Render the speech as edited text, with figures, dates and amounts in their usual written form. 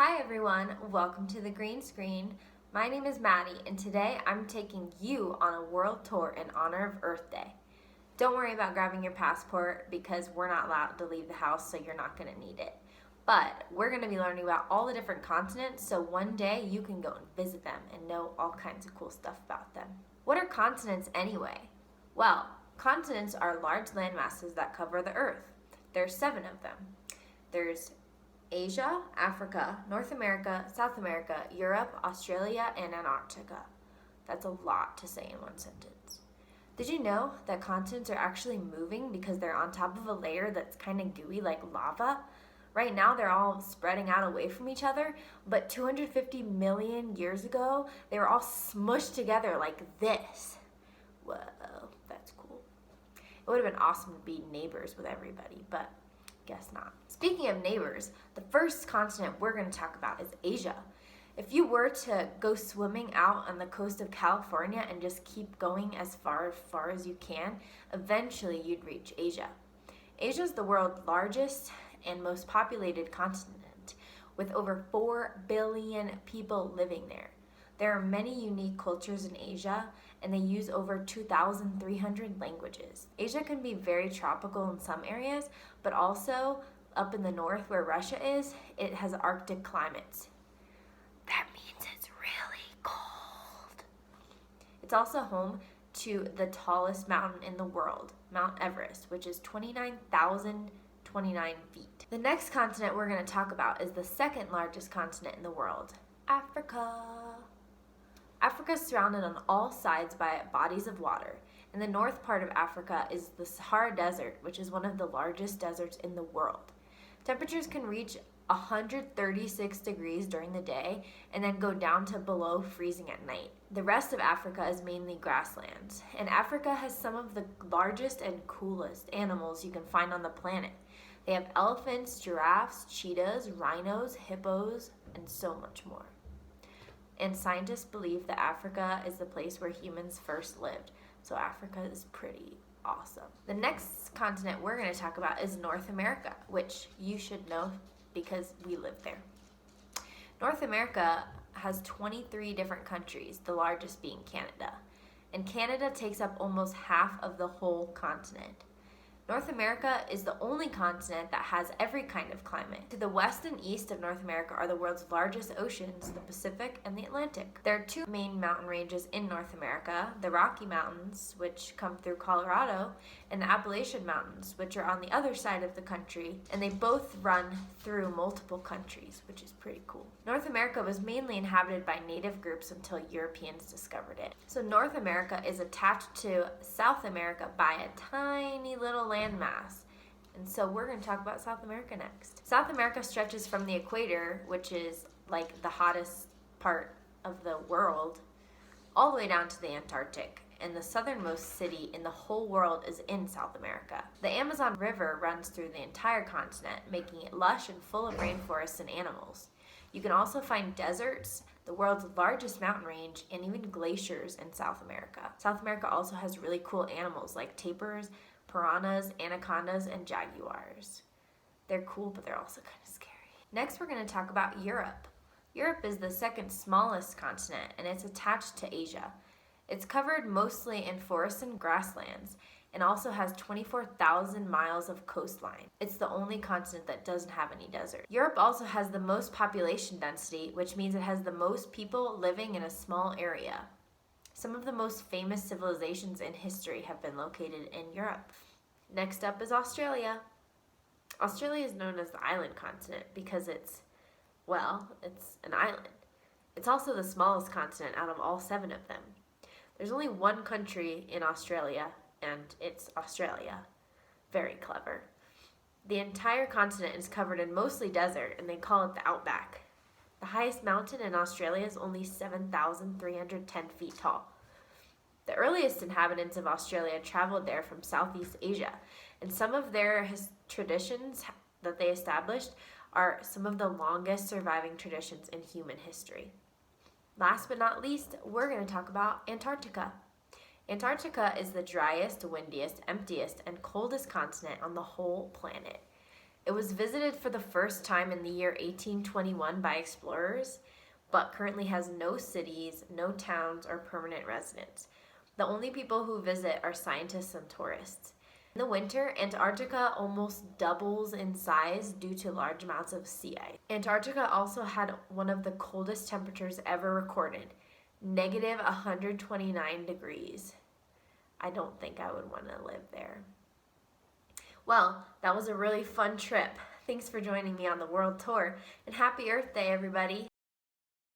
Hi everyone, welcome to the Green Screen. My name is Maddie and today I'm taking you on a world tour in honor of Earth Day. Don't worry about grabbing your passport because we're not allowed to leave the house, so you're not going to need it. But we're going to be learning about all the different continents, so one day you can go and visit them and know all kinds of cool stuff about them. What are continents anyway? Well, continents are large landmasses that cover the Earth. There's 7 of them. There's Asia, Africa, North America, South America, Europe, Australia, and Antarctica. That's a lot to say in one sentence. Did you know that continents are actually moving because they're on top of a layer that's kind of gooey like lava? Right now they're all spreading out away from each other, but 250 million years ago, they were all smushed together like this. Whoa, that's cool. It would have been awesome to be neighbors with everybody, but guess not. Speaking of neighbors, the first continent we're going to talk about is Asia. If you were to go swimming out on the coast of California and just keep going as far as you can, eventually you'd reach Asia. Asia is the world's largest and most populated continent, with over 4 billion people living there. There are many unique cultures in Asia, and they use over 2,300 languages. Asia can be very tropical in some areas, but also up in the north where Russia is, it has Arctic climates. That means it's really cold. It's also home to the tallest mountain in the world, Mount Everest, which is 29,029 feet. The next continent we're going to talk about is the second largest continent in the world, Africa. Africa is surrounded on all sides by bodies of water. In the north part of Africa is the Sahara Desert, which is one of the largest deserts in the world. Temperatures can reach 136 degrees during the day and then go down to below freezing at night. The rest of Africa is mainly grasslands, and Africa has some of the largest and coolest animals you can find on the planet. They have elephants, giraffes, cheetahs, rhinos, hippos, and so much more. And scientists believe that Africa is the place where humans first lived. So Africa is pretty awesome. The next continent we're going to talk about is North America, which you should know because we live there. North America has 23 different countries, the largest being Canada. And Canada takes up almost half of the whole continent. North America is the only continent that has every kind of climate. To the west and east of North America are the world's largest oceans, the Pacific and the Atlantic. There are 2 main mountain ranges in North America, the Rocky Mountains, which come through Colorado, and the Appalachian Mountains, which are on the other side of the country, and they both run through multiple countries, which is pretty cool. North America was mainly inhabited by native groups until Europeans discovered it. So North America is attached to South America by a tiny little landmass. And so we're going to talk about South America next. South America stretches from the equator, which is like the hottest part of the world, all the way down to the Antarctic. And the southernmost city in the whole world is in South America. The Amazon River runs through the entire continent, making it lush and full of rainforests and animals. You can also find deserts, the world's largest mountain range, and even glaciers in South America. South America also has really cool animals like tapirs, piranhas, anacondas, and jaguars. They're cool, but they're also kind of scary. Next, we're going to talk about Europe. Europe is the second smallest continent, and it's attached to Asia. It's covered mostly in forests and grasslands, and also has 24,000 miles of coastline. It's the only continent that doesn't have any desert. Europe also has the most population density, which means it has the most people living in a small area. Some of the most famous civilizations in history have been located in Europe. Next up is Australia. Australia is known as the island continent because it's an island. It's also the smallest continent out of all 7 of them. There's only one country in Australia, and it's Australia. Very clever. The entire continent is covered in mostly desert, and they call it the outback. The highest mountain in Australia is only 7,310 feet tall. The earliest inhabitants of Australia traveled there from Southeast Asia, and some of their traditions that they established are some of the longest surviving traditions in human history. Last but not least, we're going to talk about Antarctica. Antarctica is the driest, windiest, emptiest, and coldest continent on the whole planet. It was visited for the first time in the year 1821 by explorers, but currently has no cities, no towns, or permanent residents. The only people who visit are scientists and tourists. In the winter, Antarctica almost doubles in size due to large amounts of sea ice. Antarctica also had one of the coldest temperatures ever recorded, negative 129 degrees. I don't think I would want to live there. Well, that was a really fun trip. Thanks for joining me on the world tour, and happy Earth Day, everybody.